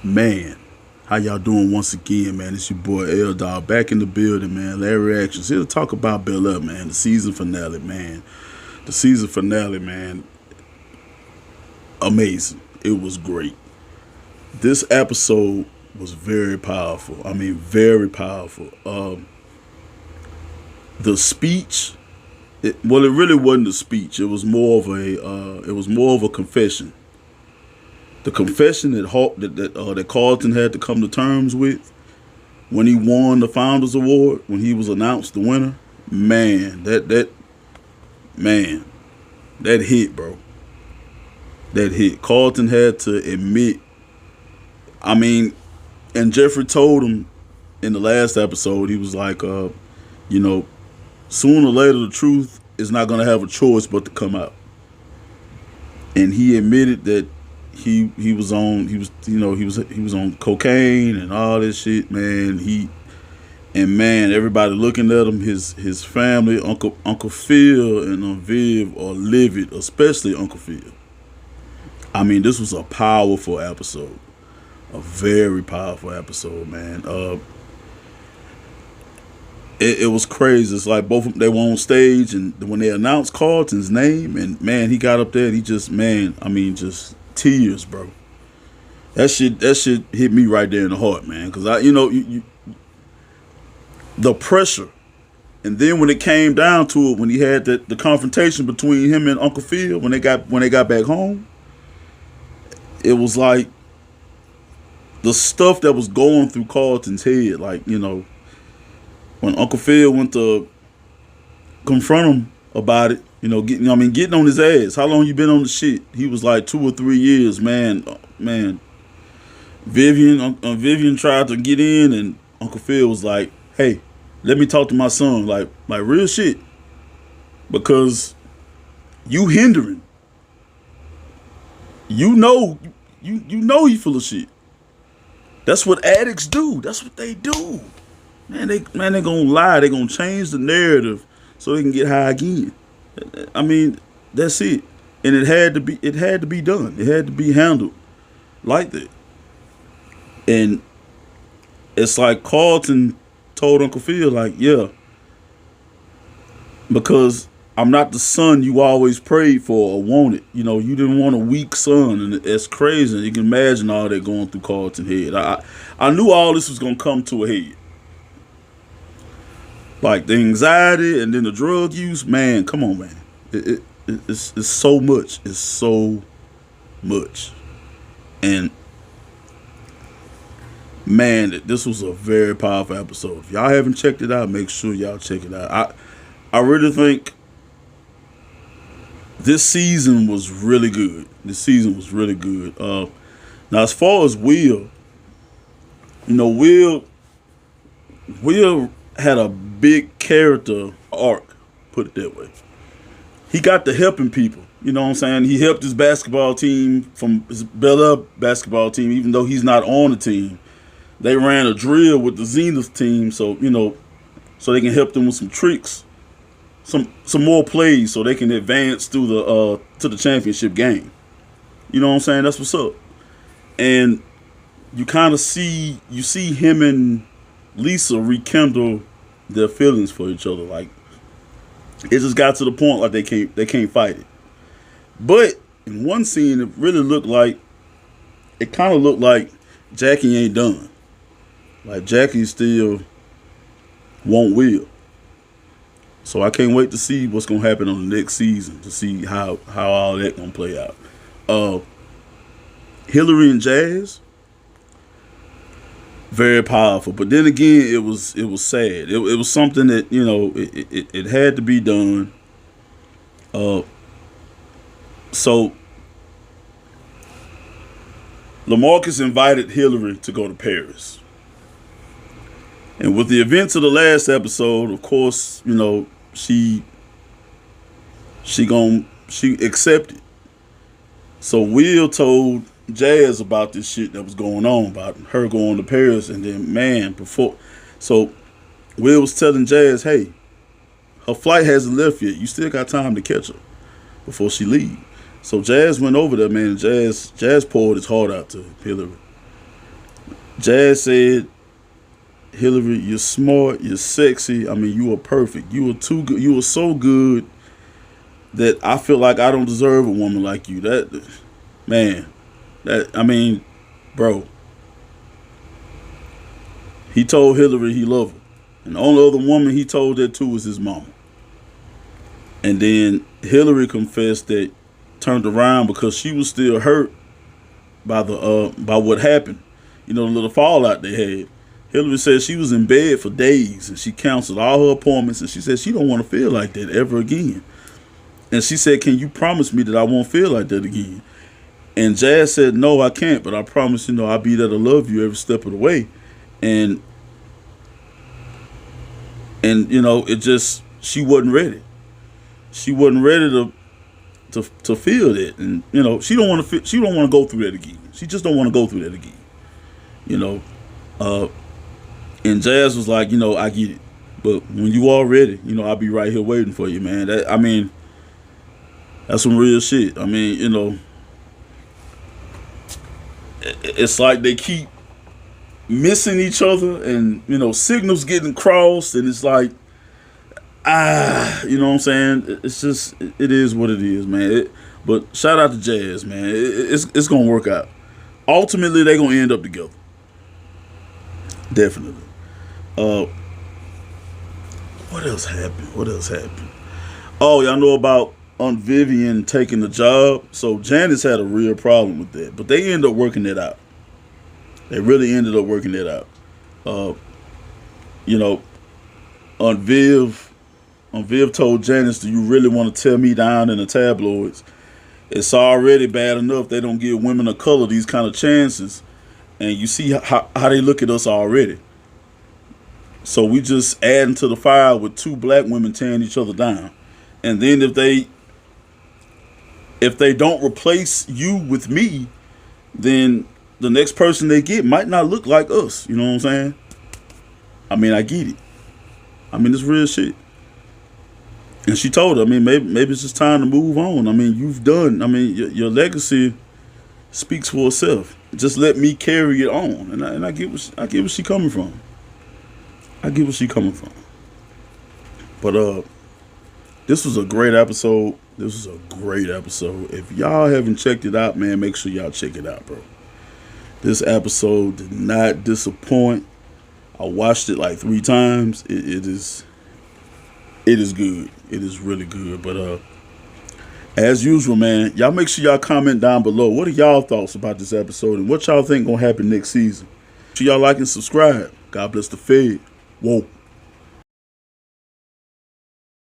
Man, how y'all doing once again, man? It's your boy L Dog back in the building, man. Larry Actions here to talk about Bel Air, man. The season finale, man. The season finale, man. Amazing. It was great. This episode was very powerful. I mean, very powerful. The speech. It really wasn't a speech. It was more of a. It was more of a confession. The confession that Carlton had to come to terms with when he won the Founders Award, when he was announced the winner, man, that hit, bro. That hit. Carlton had to admit. I mean, and Jeffrey told him in the last episode, he was like, sooner or later the truth is not gonna have a choice but to come out. And he admitted that he was on cocaine and all this shit, man. Everybody looking at him, his family, Uncle Phil and Viv are livid, especially Uncle Phil. I mean, this was a powerful episode, a very powerful episode, man. It was crazy. It's like both of them, they were on stage, and when they announced Carlton's name, and man, he got up there and he just tears, bro. That shit hit me right there in the heart, man. Because the pressure, and then when it came down to it, when he had the confrontation between him and Uncle Phil, when they got back home, it was like the stuff that was going through Carlton's head, like when Uncle Phil went to confront him about it, getting on his ass. How long you been on the shit? He was like 2 or 3 years, man. Vivian tried to get in, and Uncle Phil was like, "Hey, let me talk to my son, like real shit, because you hindering. You know you full of shit. That's what addicts do. That's what they do. Man, they gonna lie. They gonna change the narrative so they can get high again. I mean, that's it. And it had to be done. It had to be handled like that. And it's like Carlton told Uncle Phil, like, yeah, because I'm not the son you always prayed for or wanted. You didn't want a weak son, and it's crazy. You can imagine all that going through Carlton's head. I knew all this was gonna come to a head. Like the anxiety and then the drug use, man, come on, man. It's so much. It's so much. And man, this was a very powerful episode. If y'all haven't checked it out, make sure y'all check it out. I really think this season was really good. Now, as far as Will had a big character arc, put it that way. He got to helping people. You know what I'm saying? He helped his basketball team, from his Bel Air basketball team, even though he's not on the team. They ran a drill with the Zenith team, so so they can help them with some tricks, some more plays, so they can advance through to the championship game. You know what I'm saying? That's what's up. And you kind of see him and Lisa rekindle their feelings for each other. Like, it just got to the point like they can't fight it. But in one scene, it kind of looked like Jackie ain't done. Like Jackie still won't Will. So I can't wait to see what's gonna happen on the next season, to see how all that gonna play out. Hillary and Jazz, very powerful, but then again, it was sad. It was something that it had to be done. So LaMarcus invited Hillary to go to Paris, and with the events of the last episode, of course, she accepted. So Will told Jazz about this shit that was going on, about her going to Paris, and then so Will was telling Jazz, hey, her flight hasn't left yet. You still got time to catch her before she leave. So Jazz went over there, man. Jazz poured his heart out to Hillary. Jazz said, Hillary, you're smart, you're sexy. I mean, you are perfect. You are too good. You are so good that I feel like I don't deserve a woman like you. That, man, I mean, bro. He told Hillary he loved her. And the only other woman he told that to was his mama. And then Hillary confessed that, turned around because she was still hurt by what happened. You know, the little fallout they had. Hillary said she was in bed for days and she canceled all her appointments, and she said she don't want to feel like that ever again. And she said, can you promise me that I won't feel like that again? And Jazz said, no, I can't, but I promise, I'll be there to love you every step of the way. And it just, she wasn't ready. She wasn't ready to feel that, and she don't want to go through that again. She just don't want to go through that again. And Jazz was like, I get it, but when you all ready, I'll be right here waiting for you, man. That's some real shit. It's like they keep missing each other, and signals getting crossed, and it's like, you know what I'm saying? It's just, it is what it is, man. But shout out to Jazz, man. It's gonna work out. Ultimately, they're gonna end up together. Definitely. What else happened? Oh, y'all know about Aunt Vivian taking the job? So Janice had a real problem with that, but they ended up working it out. They really ended up working it out. Aunt Viv told Janice, do you really want to tear me down in the tabloids? It's already bad enough they don't give women of color these kind of chances. And you see how they look at us already. So we just adding to the fire with two black women tearing each other down. And then if they don't replace you with me, then the next person they get might not look like us. You know what I'm saying? I get it. It's real shit. And she told her, maybe it's just time to move on. You've done. Your legacy speaks for itself. Just let me carry it on. And I get where she coming from. But this was a great episode. If y'all haven't checked it out, man, make sure y'all check it out, bro. This episode did not disappoint. I watched it like 3 times. It is good. It is really good. But as usual, man, y'all make sure y'all comment down below. What are y'all thoughts about this episode, and what y'all think gonna happen next season? Make sure y'all like and subscribe. God bless the Fed. Whoa.